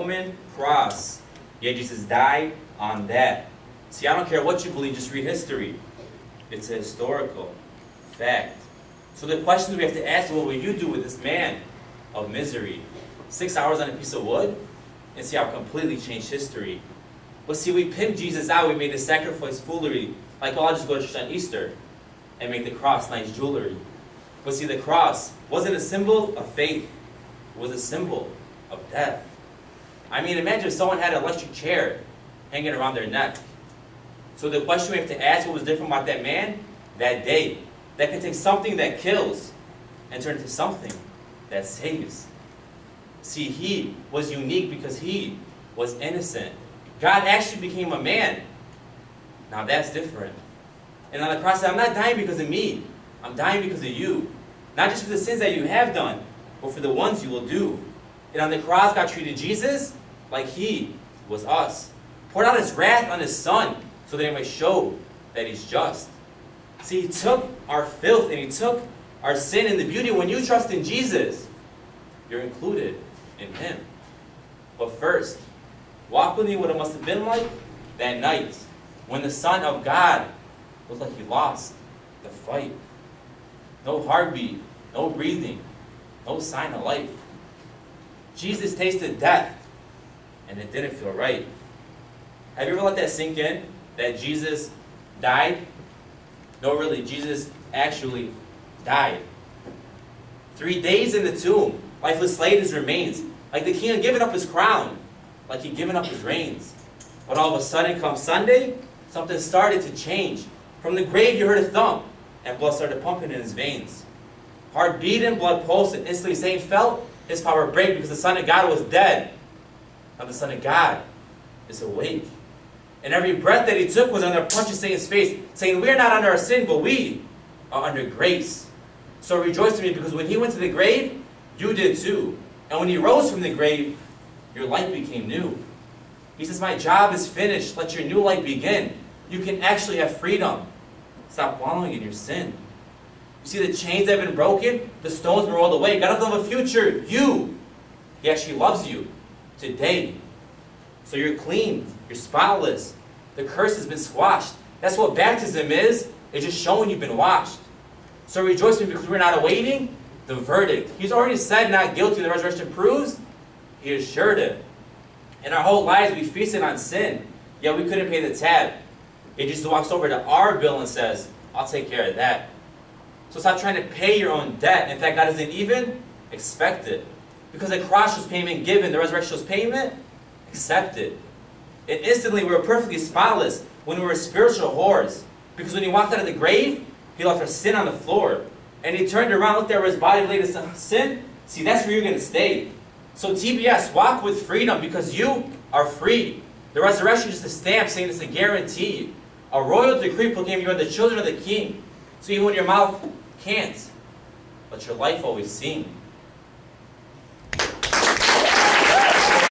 Roman cross. Yet Jesus died on that. See, I don't care what you believe, just read history. It's a historical fact. So the questions we have to ask, what will you do with this man of misery? 6 hours on a piece of wood? And see how it completely changed history. But see, we pimped Jesus out, we made the sacrifice foolery. Like, oh, I'll just go to church on Easter and make the cross nice jewelry. But see, the cross wasn't a symbol of faith. It was a symbol of death. I mean, imagine if someone had an electric chair hanging around their neck. So the question we have to ask, what was different about that man that day? That can take something that kills and turn into something that saves. See, he was unique because he was innocent. God actually became a man. Now that's different. And on the cross, I'm not dying because of me. I'm dying because of you. Not just for the sins that you have done, but for the ones you will do. And on the cross, God treated Jesus like he was us. Poured out his wrath on his son so that he might show that he's just. See, he took our filth and he took our sin, and the beauty when you trust in Jesus, you're included in him. But first, walk with me what it must have been like that night when the Son of God looked like he lost the fight. No heartbeat, no breathing, no sign of life. Jesus tasted death, and it didn't feel right. Have you ever let that sink in, that Jesus died? No, really, Jesus actually died. 3 days in the tomb, lifeless laid his remains, like the king had given up his crown, like he'd given up his reins. But all of a sudden, come Sunday, something started to change. From the grave, you heard a thump, and blood started pumping in his veins. Heart beating, blood pulsed, and instantly Satan felt his power break because the Son of God was dead. Now the Son of God is awake. And every breath that he took was under a punch in Satan's face, saying, we are not under our sin, but we are under grace. So rejoice with me, because when he went to the grave, you did too. And when he rose from the grave, your life became new. He says, my job is finished. Let your new life begin. You can actually have freedom. Stop wallowing in your sin. You see the chains that have been broken? The stones have been rolled away. God doesn't have a future. You. He actually loves you today. So you're clean. You're spotless. The curse has been squashed. That's what baptism is. It's just showing you've been washed. So rejoice with me, because we're not awaiting the verdict. He's already said not guilty. The resurrection proves he assured it. In our whole lives, we feasted on sin, yet we couldn't pay the tab. It just walks over to our bill and says, I'll take care of that. So stop trying to pay your own debt. In fact, God doesn't even expect it. Because the cross was payment given, the resurrection was payment accepted. And instantly we were perfectly spotless when we were spiritual whores. Because when he walked out of the grave, he left our sin on the floor. And he turned around, looked at where his body laid his sin. See, that's where you're going to stay. So TBS, walk with freedom, because you are free. The resurrection is just a stamp saying it's a guarantee. A royal decree proclaiming you are the children of the King. So even when your mouth can't, let your life always sing.